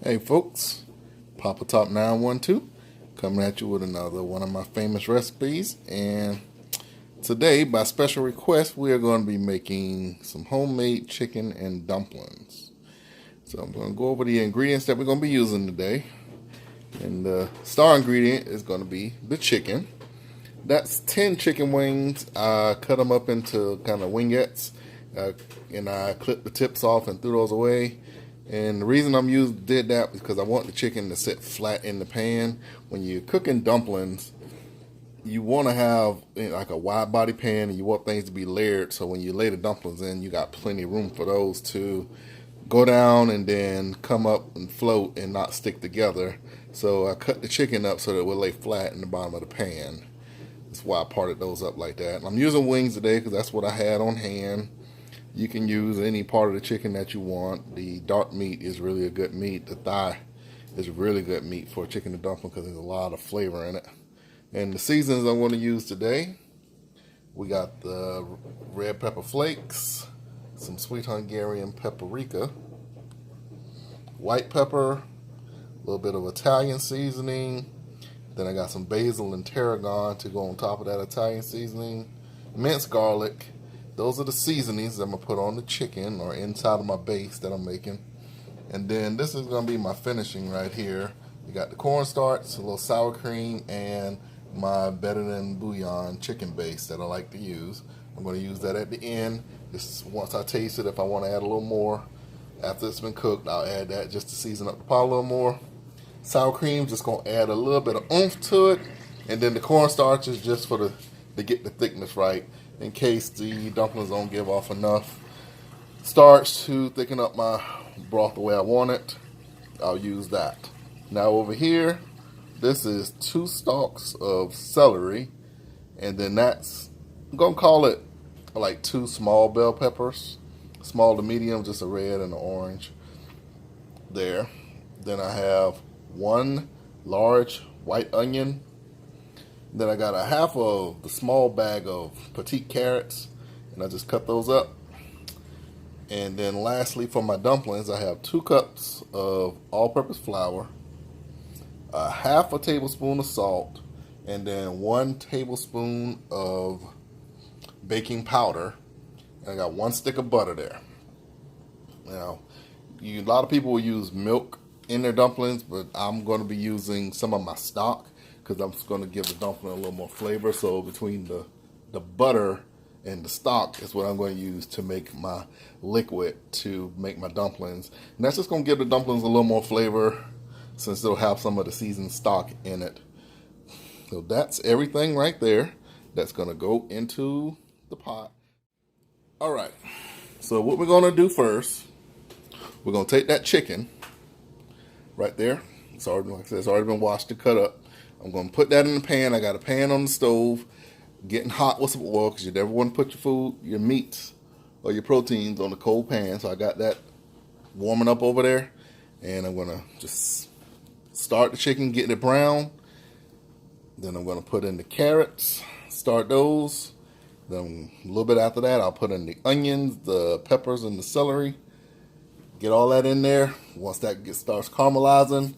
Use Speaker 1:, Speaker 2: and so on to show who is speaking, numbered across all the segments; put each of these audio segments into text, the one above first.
Speaker 1: Hey folks, Papa Top 912 coming at you with another one of my famous recipes. And today, by special request, we are going to be making some homemade chicken and dumplings. So I'm going to go over the ingredients that we're going to be using today. And the star ingredient is going to be the chicken. That's 10 chicken wings. I cut them up into kind of wingettes, and I clipped the tips off and threw those away. And the reason did that is because I want the chicken to sit flat in the pan. When you're cooking dumplings, you want to have like a wide body pan, and you want things to be layered. So when you lay the dumplings in, you got plenty of room for those to go down and then come up and float and not stick together. So I cut the chicken up so that it will lay flat in the bottom of the pan. That's why I parted those up like that. I'm using wings today because that's what I had on hand. You can use any part of the chicken that you want. The dark meat is really a good meat. The thigh is really good meat for chicken and dumpling because there's a lot of flavor in it. And the seasonings I'm going to use today, we got the red pepper flakes, some sweet Hungarian paprika, white pepper, a little bit of Italian seasoning. Then I got some basil and tarragon to go on top of that Italian seasoning, minced garlic. Those are the seasonings I'm going to put on the chicken or inside of my base that I'm making. And then this is going to be my finishing right here. We got the cornstarch, a little sour cream, and my better than bouillon chicken base that I like to use. I'm going to use that at the end. Just once I taste it, if I want to add a little more after it's been cooked, I'll add that just to season up the pot a little more. Sour cream just going to add a little bit of oomph to it. And then the cornstarch is just to get the thickness right, in case the dumplings don't give off enough starch to thicken up my broth the way I want it. I'll use that. Now over here, this is 2 stalks of celery, and then I'm gonna call it like 2 small bell peppers, small to medium, just a red and an orange there. Then I have 1 large white onion. Then I got a half of the small bag of petite carrots, and I just cut those up. And then lastly, for my dumplings, I have 2 cups of all-purpose flour, a half a tablespoon of salt, and then 1 tablespoon of baking powder. And I got 1 stick of butter there. Now, a lot of people will use milk in their dumplings, but I'm going to be using some of my stock, because I'm just going to give the dumpling a little more flavor. So between the butter and the stock is what I'm going to use to make my liquid to make my dumplings. And that's just going to give the dumplings a little more flavor since they'll have some of the seasoned stock in it. So that's everything right there that's going to go into the pot. All right. So what we're going to do first, we're going to take that chicken right there. It's already, like I said, it's already been washed and cut up. I'm going to put that in the pan. I got a pan on the stove, getting hot with some oil, because you never want to put your meats or your proteins on the cold pan. So I got that warming up over there, and I'm going to just start the chicken, getting it brown. Then I'm going to put in the carrots, start those. Then a little bit after that, I'll put in the onions, the peppers, and the celery. Get all that in there. Once that starts caramelizing,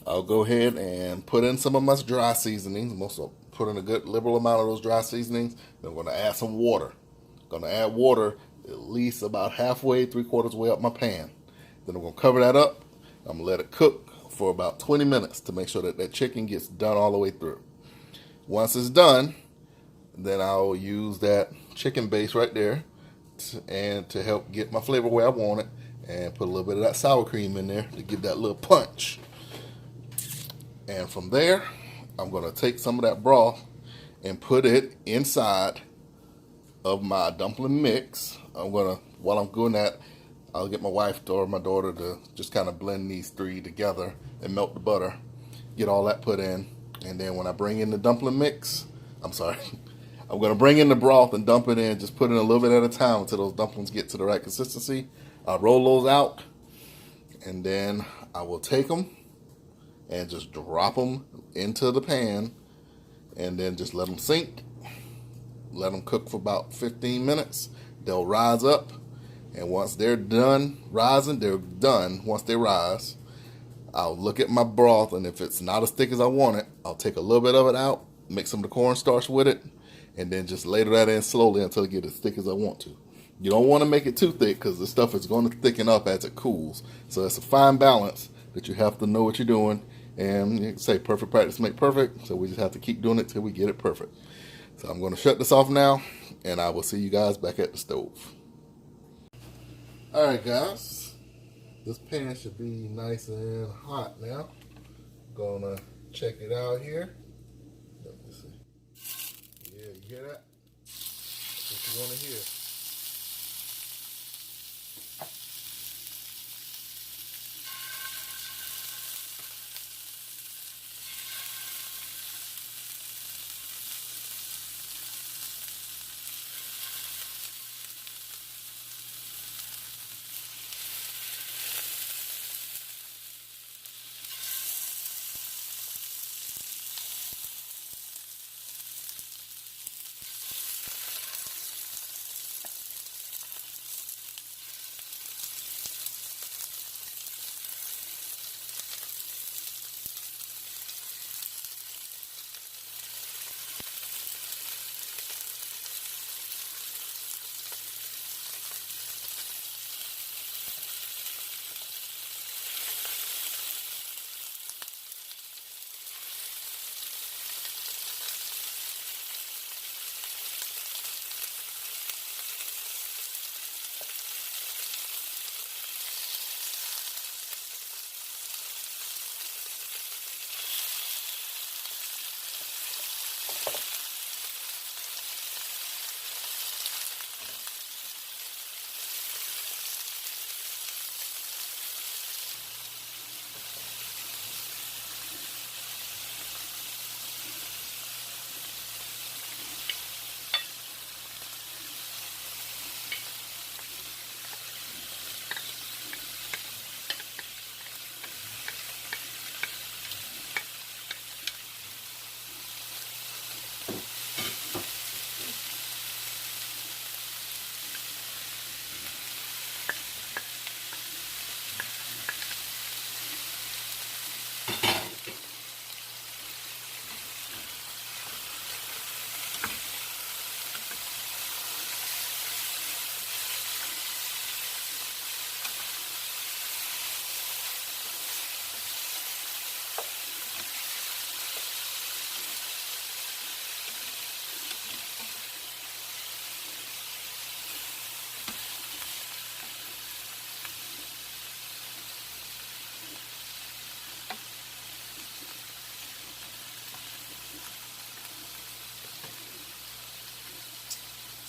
Speaker 1: I'll go ahead and put in some of my dry seasonings. I'm also put in a good liberal amount of those dry seasonings. Then I'm going to add some water. I'm going to add water at least about halfway, 3/4 way up my pan. Then I'm going to cover that up. I'm going to let it cook for about 20 minutes to make sure that that chicken gets done all the way through. Once it's done, then I'll use that chicken base right there to help get my flavor where I want it, and put a little bit of that sour cream in there to give that little punch. And from there, I'm going to take some of that broth and put it inside of my dumpling mix. While I'm doing that, I'll get my wife or my daughter to just kind of blend these 3 together and melt the butter. Get all that put in. And then when I bring in the dumpling mix, I'm going to bring in the broth and dump it in. Just put in a little bit at a time until those dumplings get to the right consistency. I'll roll those out, and then I will take them and just drop them into the pan, and then just let them sink. Let them cook for about 15 minutes. They'll rise up, and once they're done rising, they're done. Once they rise, I'll look at my broth, and if it's not as thick as I want it, I'll take a little bit of it out, mix some of the cornstarch with it, and then just ladle that in slowly until it gets as thick as I want to. You don't want to make it too thick because the stuff is going to thicken up as it cools. So it's a fine balance that you have to know what you're doing. And you can say perfect practice make perfect. So we just have to keep doing it till we get it perfect. So I'm going to shut this off now, and I will see you guys back at the stove. Alright guys, this pan should be nice and hot now. Gonna check it out here. Let me see. Yeah, you hear that? That's what you want to hear.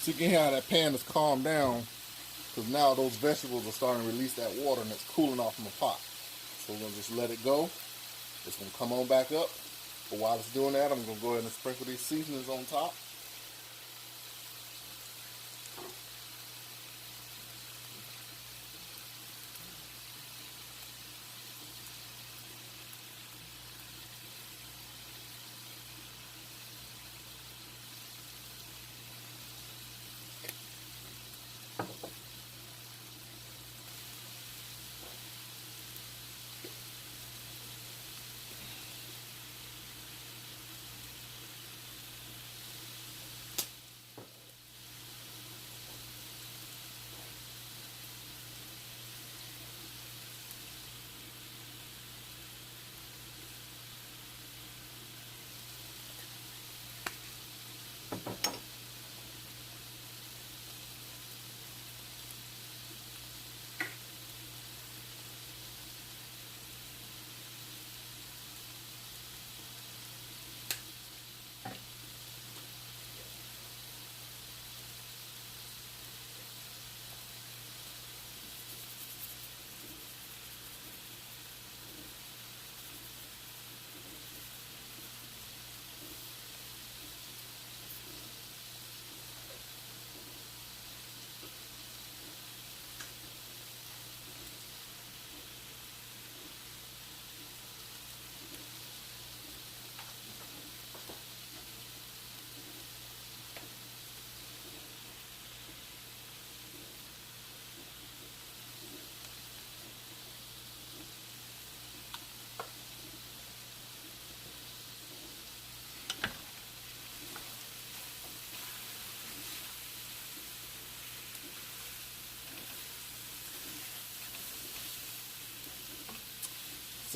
Speaker 1: So you can hear how that pan has calmed down, because now those vegetables are starting to release that water and it's cooling off from the pot. So we're going to just let it go. It's going to come on back up. But while it's doing that, I'm going to go ahead and sprinkle these seasonings on top.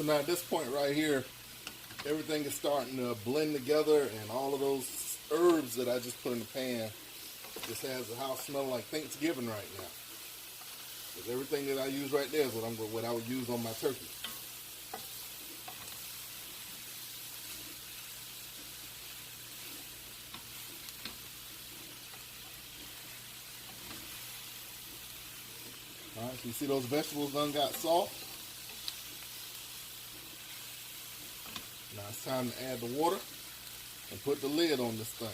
Speaker 1: So now at this point right here, everything is starting to blend together, and all of those herbs that I just put in the pan just has the house smelling like Thanksgiving right now. Because everything that I use right there is what I would use on my turkey. Alright, so you see those vegetables done got soft. Now it's time to add the water and put the lid on this thing.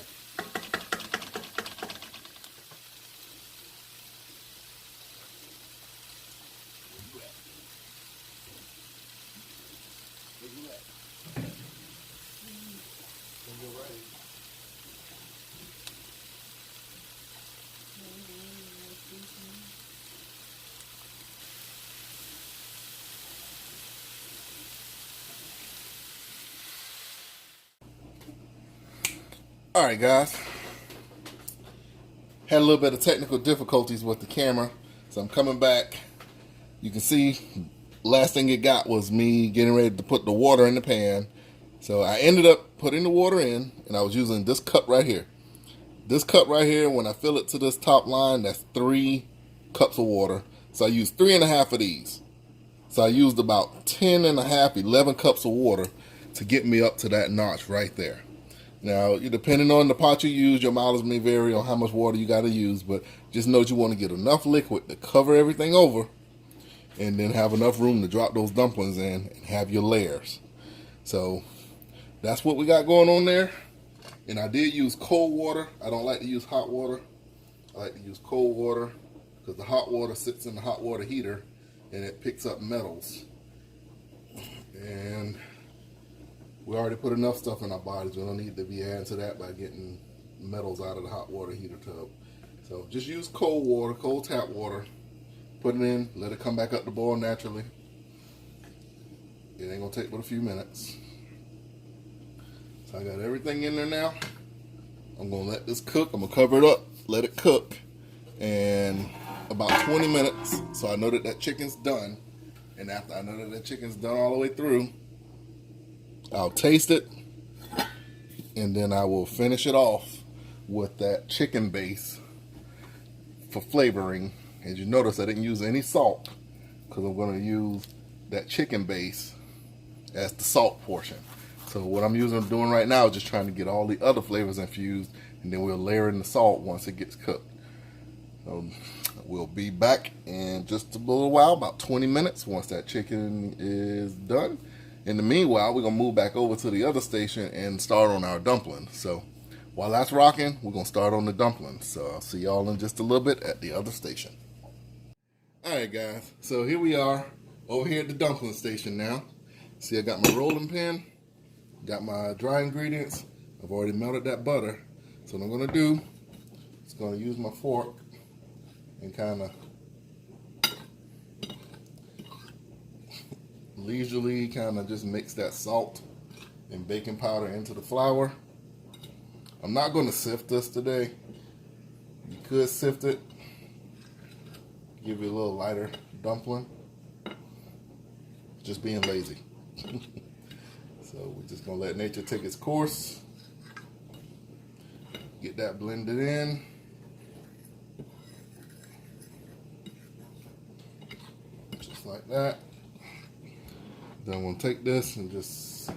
Speaker 1: Alright guys, had a little bit of technical difficulties with the camera, so I'm coming back. You can see last thing it got was me getting ready to put the water in the pan. So I ended up putting the water in, and I was using this cup right here. This cup right here, when I fill it to this top line, that's 3 cups of water. So I used 3.5 of these. So I used about 10.5, 11 cups of water to get me up to that notch right there. Now, depending on the pot you use, your mileage may vary on how much water you got to use, but just know that you want to get enough liquid to cover everything over, and then have enough room to drop those dumplings in and have your layers. So that's what we got going on there. And I did use cold water. I don't like to use hot water. I like to use cold water because the hot water sits in the hot water heater and it picks up metals. And we already put enough stuff in our bodies. We don't need to be adding to that by getting metals out of the hot water heater tub. So just use cold water, cold tap water. Put it in, let it come back up to boil naturally. It ain't gonna take but a few minutes. So I got everything in there now. I'm gonna let this cook. I'm gonna cover it up, let it cook, and about 20 minutes. So I know that that chicken's done. And after I know that that chicken's done all the way through, I'll taste it, and then I will finish it off with that chicken base for flavoring. As you notice, I didn't use any salt because I'm going to use that chicken base as the salt portion. So what I'm doing right now is just trying to get all the other flavors infused, and then we'll layer in the salt once it gets cooked. We'll be back in just a little while, about 20 minutes, once that chicken is done. In the meanwhile, we're going to move back over to the other station and start on our dumplings. So while that's rocking, we're going to start on the dumplings. So I'll see y'all in just a little bit at the other station. Alright guys, so here we are over here at the dumpling station now. See, I got my rolling pin, got my dry ingredients. I've already melted that butter. So what I'm going to do is going to use my fork and kind of leisurely just mix that salt and baking powder into the flour. I'm not going to sift this today. You could sift it, give you a little lighter dumpling. Just being lazy. So we're just going to let nature take its course. Get that blended in. Just like that. Then I'm going to take this and just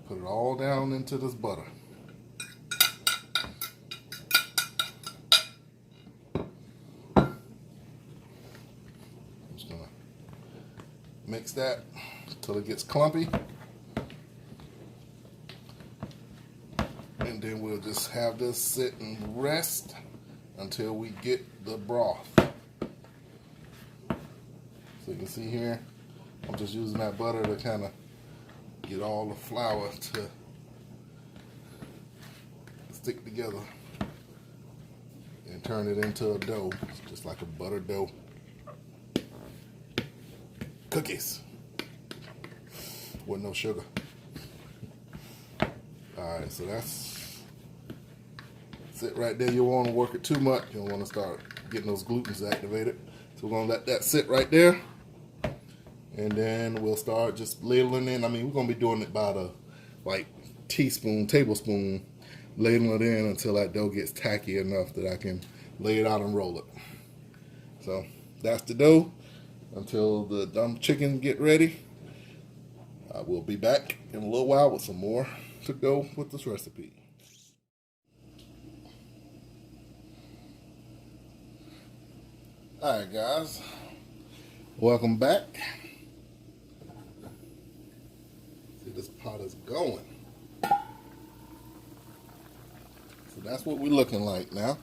Speaker 1: put it all down into this butter. I'm just going to mix that until it gets clumpy. And then we'll just have this sit and rest until we get the broth. So you can see here, I'm just using that butter to kind of get all the flour to stick together and turn it into a dough, just like a butter dough. Cookies with no sugar. Alright, so that's it right there. You don't want to work it too much. You don't want to start getting those glutens activated. So we're going to let that sit right there. And then we'll start just ladling in. I mean, we're going to be doing it by the, like, teaspoon, tablespoon, ladling it in until that dough gets tacky enough that I can lay it out and roll it. So that's the dough until the chicken get ready. I will be back in a little while with some more to go with this recipe. Alright guys, welcome back. See, this pot is going. So that's what we're looking like now.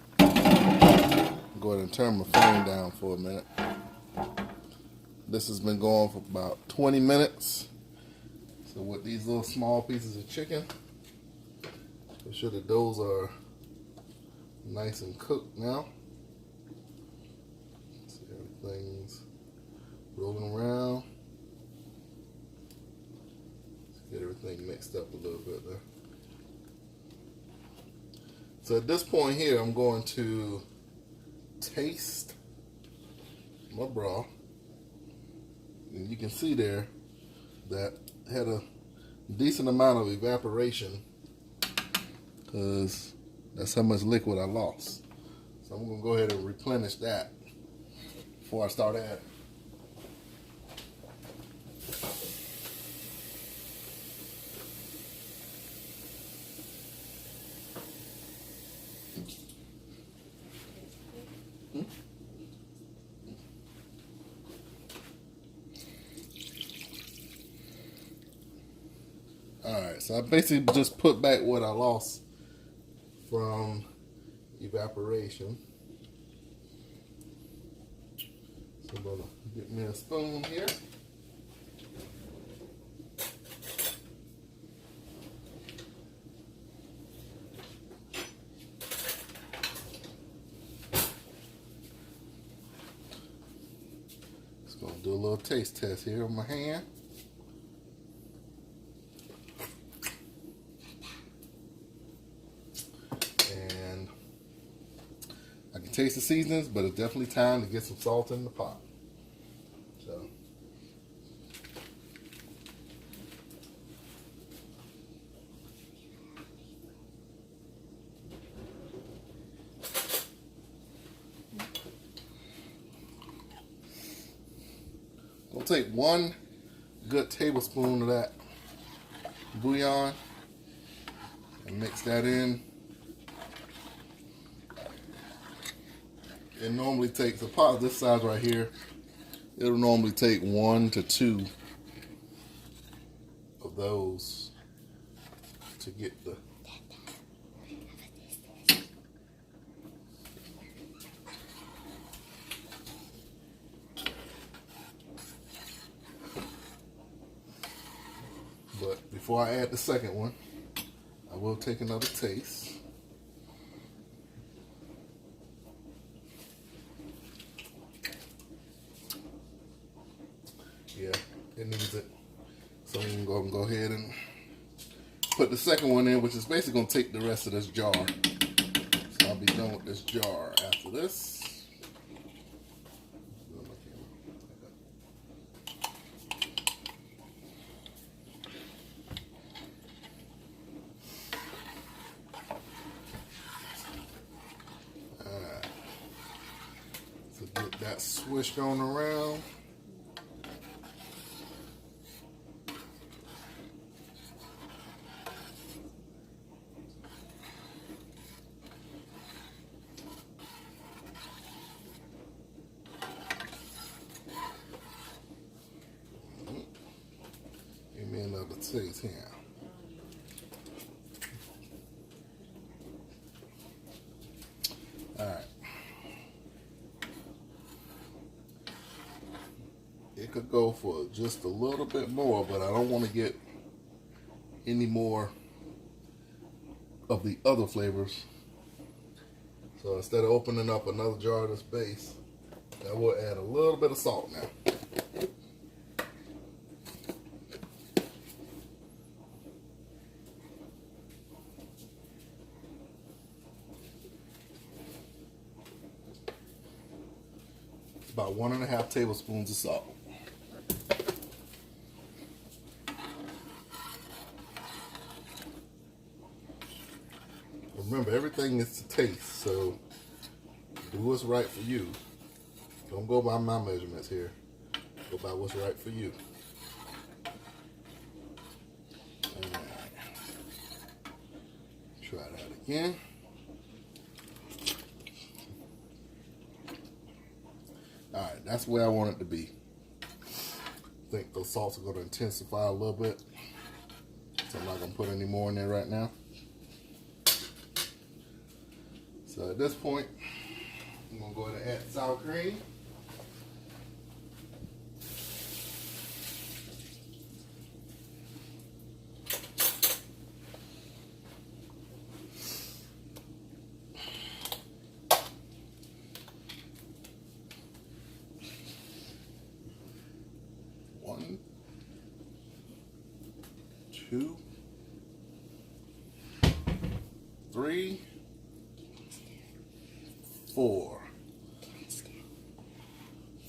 Speaker 1: Go ahead and turn my flame down for a minute. This has been going for about 20 minutes. So with these little small pieces of chicken, make sure the doughs are nice and cooked now. See, everything's rolling around. Let's get everything mixed up a little bit there. So at this point here, I'm going to taste my broth. And you can see there that had a decent amount of evaporation because that's how much liquid I lost. So I'm going to go ahead and replenish that before I start adding. Alright, so I basically just put back what I lost from evaporation. So I'm going to get me a spoon here. Just going to do a little taste test here on my hand. I can taste the seasonings, but it's definitely time to get some salt in the pot. So, I'll take 1 good tablespoon of that bouillon and mix that in. It normally takes a pot this size right here. It'll normally take 1 to 2 of those to get the But before I add the second one, I will take another taste. Yeah, it needs it. So I'm going to go ahead and put the second one in, which is basically going to take the rest of this jar. So I'll be done with this jar after this. Alright. So get that swish going around. Give me another taste here. Alright. It could go for just a little bit more, but I don't want to get any more of the other flavors. So instead of opening up another jar of this base, I will add a little bit of salt now. About 1.5 tablespoons of salt. Remember, everything is to taste, so do what's right for you. Don't go by my measurements here. Go by what's right for you. Alright. Try that again. Alright, that's where I want it to be. I think those salts are going to intensify a little bit. So I'm not going to put any more in there right now. So at this point, I'm going to go ahead and add sour cream. One, two, three, four.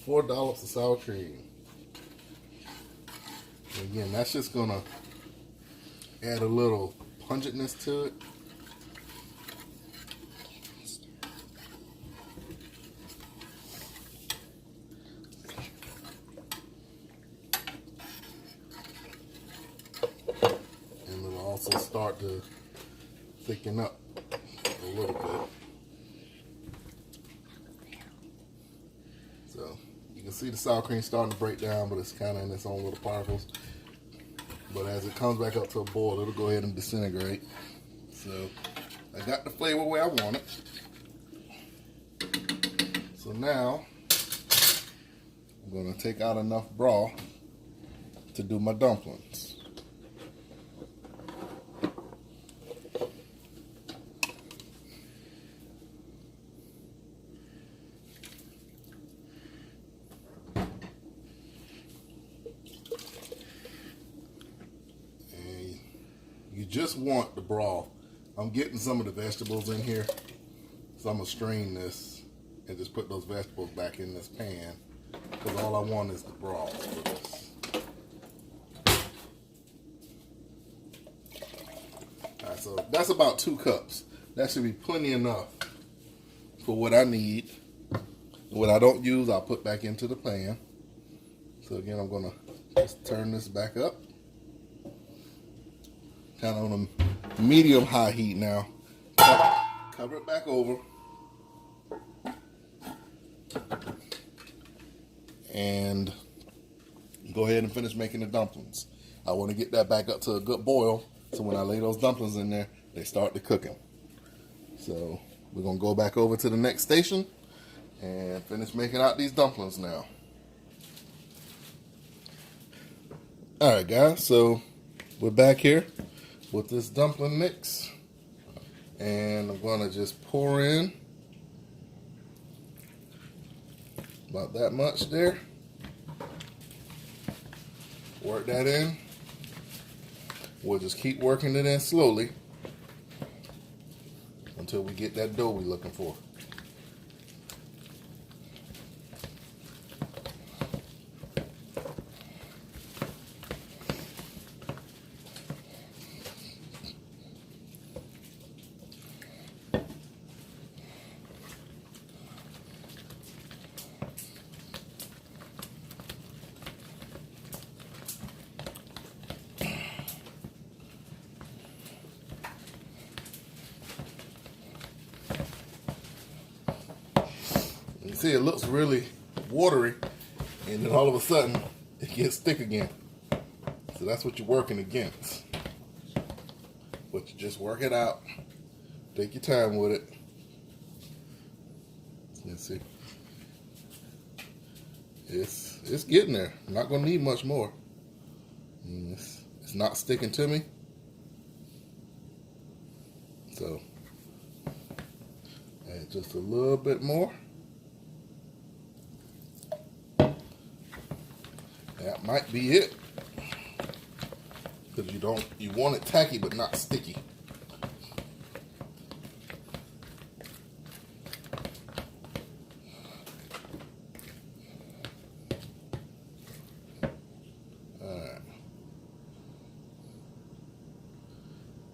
Speaker 1: $4 of sour cream. And again, that's just gonna add a little pungentness to it. And it'll also start to thicken up a little bit. So you can see the sour cream starting to break down, but it's kind of in its own little particles. But as it comes back up to a boil, it'll go ahead and disintegrate. So I got the flavor where I want it. So now I'm going to take out enough broth to do my dumplings. You just want the broth. I'm getting some of the vegetables in here, so I'm going to strain this and just put those vegetables back in this pan, because all I want is the broth for this. Alright, so that's about 2 cups. That should be plenty enough for what I need. What I don't use, I'll put back into the pan. So again, I'm going to just turn this back up. Kind of on a medium-high heat now. Cover it back over. And go ahead and finish making the dumplings. I want to get that back up to a good boil, so when I lay those dumplings in there, they start to cooking. So we're going to go back over to the next station and finish making out these dumplings now. Alright guys, so we're back here with this dumpling mix, and I'm going to just pour in about that much there. Work that in. We'll just keep working it in slowly until we get that dough we're looking for. You see, it looks really watery, and then all of a sudden it gets thick again. So that's what you're working against. But you just work it out. Take your time with it. Let's see. It's getting there. I'm not gonna need much more. It's not sticking to me. So add just a little bit more. That might be it, because you want it tacky but not sticky.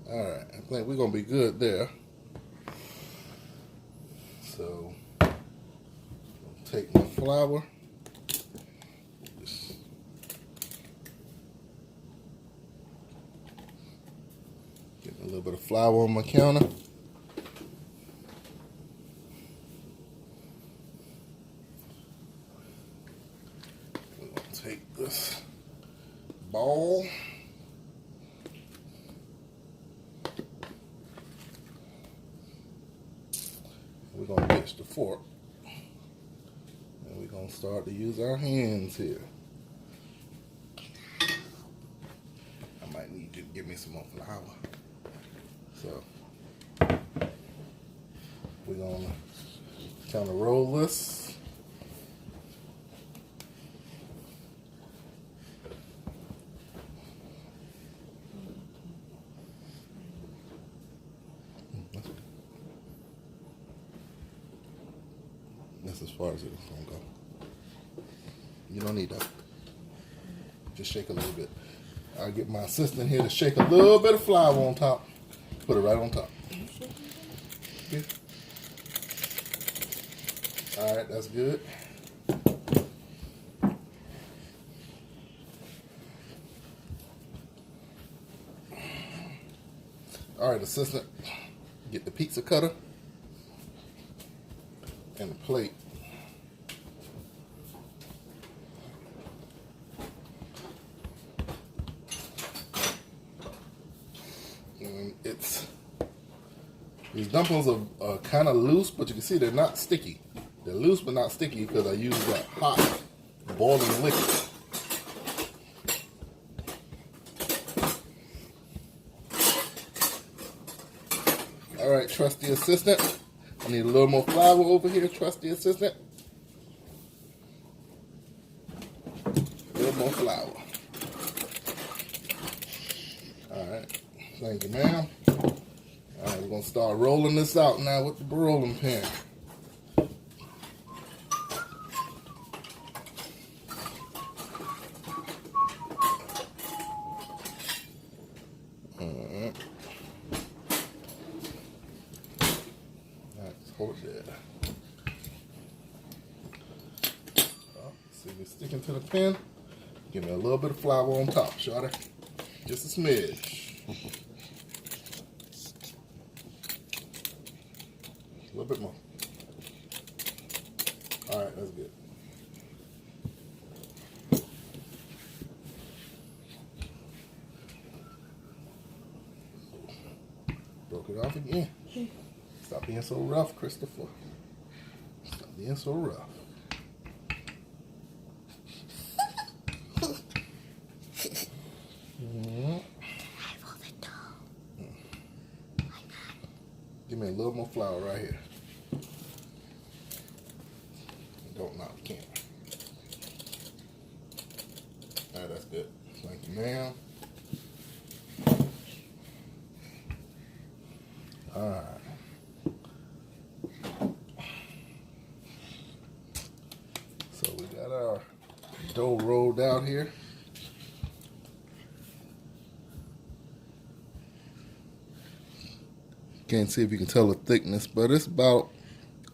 Speaker 1: All right, I think we're gonna be good there. flour. Getting a little bit of flour on my counter. We're going to take this ball. We're going to ditch the fork. And we're going to start to use our hands here. I might need you to give me some more flour. So, we're going to kind of roll this. That's as far as it's going to go. You don't need that. Just shake a little bit. I'll get my assistant here to shake a little bit of flour on top. Put it right on top. Okay. All right, that's good. All right, assistant, get the pizza cutter and a plate. And these dumplings are kind of loose, but you can see they're not sticky. They're loose but not sticky because I use that hot boiling liquid. All right, trusty assistant. I need a little more flour over here, trusty assistant. A little more flour. All right, thank you, ma'am. All right, we're gonna start rolling this out now with the rolling pin. All right, let's hold it there. See, we're sticking to the pin. Give me a little bit of flour on top, shorty. Just a smidge. A little bit more. All right, that's good. Broke it off again. Stop being so rough, Christopher. Stop being so rough. Give me a little more flour right here. Don't knock the camera. All right, that's good. Thank you, ma'am. All right. So we got our dough rolled out here. Can't see if you can tell the thickness, but it's about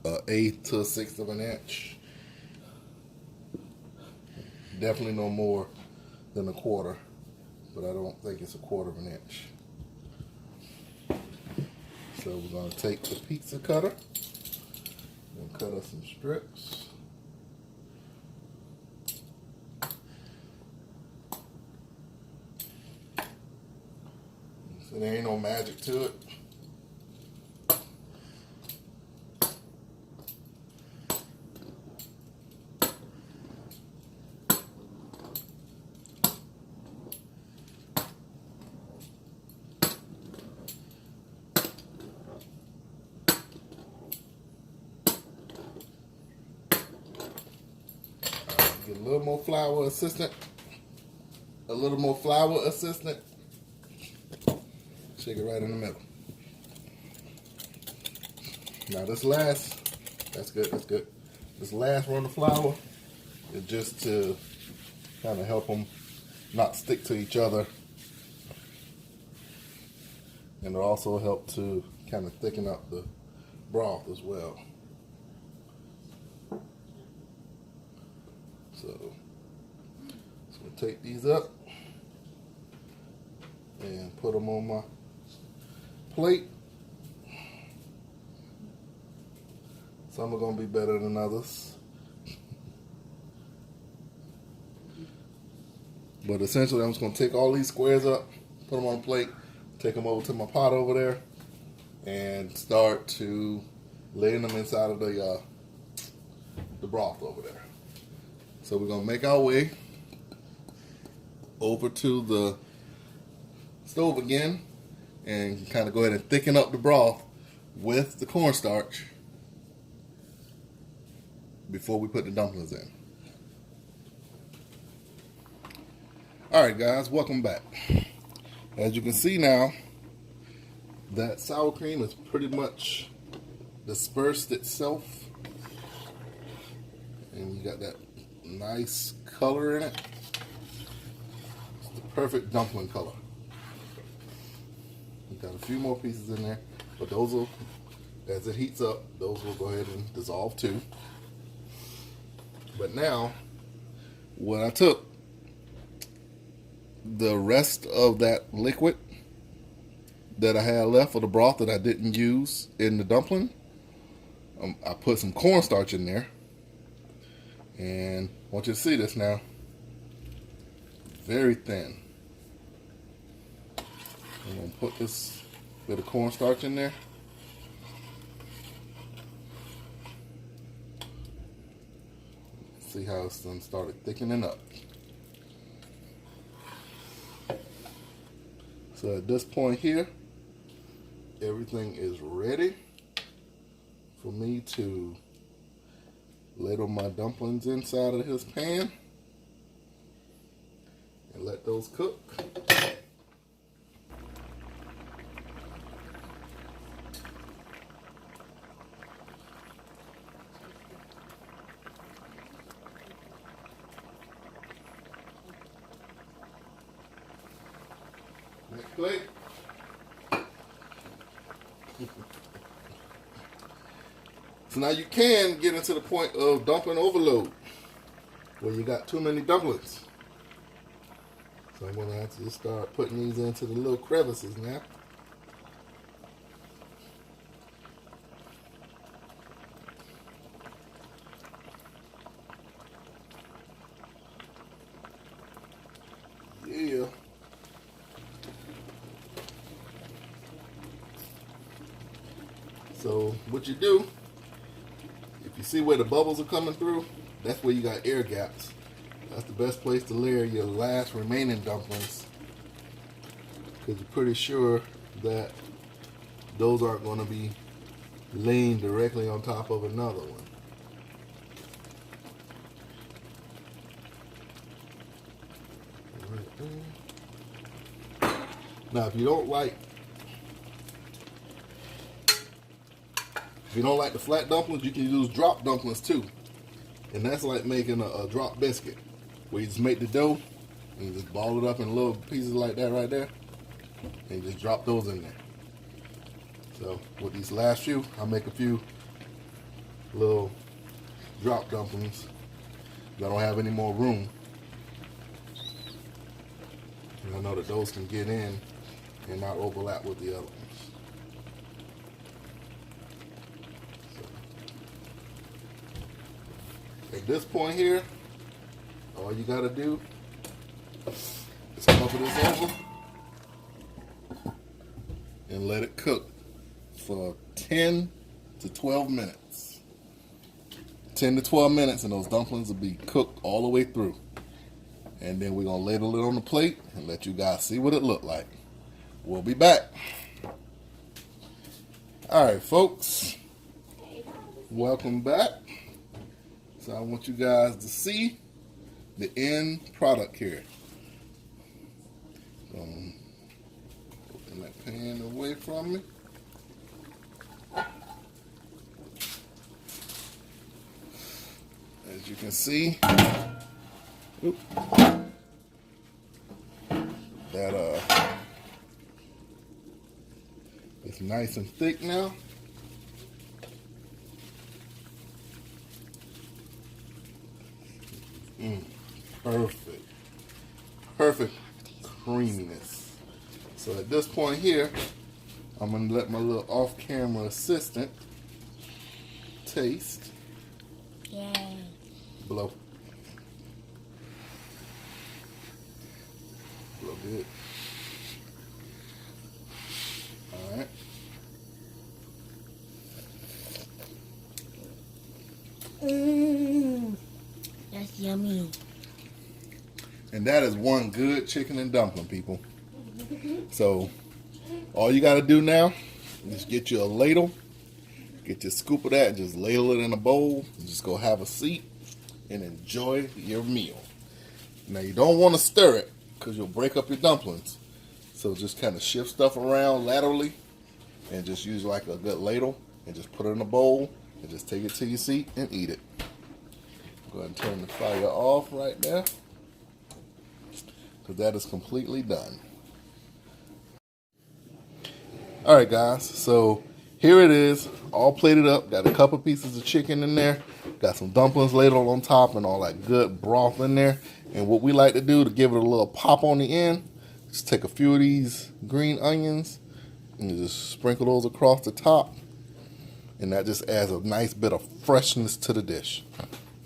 Speaker 1: an eighth to a sixth of an inch. Definitely no more than a quarter, but I don't think it's a quarter of an inch. So we're going to take the pizza cutter and cut us some strips. So there ain't no magic to it. Get a little more flour, assistant. A little more flour, assistant. Shake it right in the middle. Now this last, that's good, that's good. This last run of flour is just to kind of help them not stick to each other. And it'll also help to kind of thicken up the broth as well. I'll take these up and put them on my plate. Some are going to be better than others. But essentially, I'm just going to take all these squares up, put them on a plate, take them over to my pot over there, and start to lay them inside of the broth over there. So we're going to make our way over to the stove again and kind of go ahead and thicken up the broth with the cornstarch before we put the dumplings in. Alright guys, welcome back. As you can see now, that sour cream is pretty much dispersed itself. And you got that nice color in it. It's the perfect dumpling color. You got a few more pieces in there, but those will, as it heats up, those will go ahead and dissolve too. But now, what I took, the rest of that liquid that I had left for the broth that I didn't use in the dumpling, I put some cornstarch in there. And I want you to see this now. Very thin. I'm going to put this bit of cornstarch in there. See how it's done started thickening up. So at this point here, everything is ready for me to ladle my dumplings inside of his pan and let those cook. Next plate. So now you can get into the point of dumpling overload where you got too many dumplings. So I'm going to have to just start putting these into the little crevices now. Yeah. So what you do, if you see where the bubbles are coming through, that's where you got air gaps. That's the best place to layer your last remaining dumplings, because you're pretty sure that those aren't going to be laying directly on top of another one. Now if you don't like the flat dumplings, you can use drop dumplings too. And that's like making a drop biscuit, where you just make the dough and you just ball it up in little pieces like that right there, and you just drop those in there. So with these last few, I'll make a few little drop dumplings. I don't have any more room, and I know that those can get in and not overlap with the other ones. At this point here, all you gotta do is cover this over and let it cook for 10 to 12 minutes. 10 to 12 minutes and those dumplings will be cooked all the way through. And then we're gonna ladle it on the plate and let you guys see what it looked like. We'll be back. Alright folks, welcome back. So I want you guys to see the end product here. Open that pan away from me. As you can see, that it's nice and thick now. Perfect. perfect creaminess. So at this point here, I'm going to let my little off-camera assistant taste.
Speaker 2: Yay.
Speaker 1: Blow. Blow good. Alright.
Speaker 2: That's yummy.
Speaker 1: And that is one good chicken and dumpling, people. So, all you got to do now is get you a ladle, get your scoop of that, and just ladle it in a bowl, and just go have a seat and enjoy your meal. Now, you don't want to stir it because you'll break up your dumplings. So, just kind of shift stuff around laterally and just use like a good ladle and just put it in a bowl and just take it to your seat and eat it. Go ahead and turn the fire off right now, because that is completely done. Alright guys, so here it is, all plated up. Got a couple pieces of chicken in there, got some dumplings ladled on top and all that good broth in there. And what we like to do to give it a little pop on the end, just take a few of these green onions and just sprinkle those across the top, and that just adds a nice bit of freshness to the dish.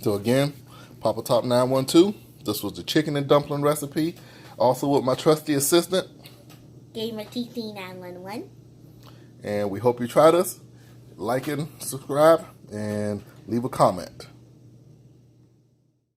Speaker 1: So again, Papa Top 912, this was the chicken and dumpling recipe. Also with my trusty assistant,
Speaker 2: Gamer TC 911.
Speaker 1: And we hope you try this. Like and subscribe and leave a comment.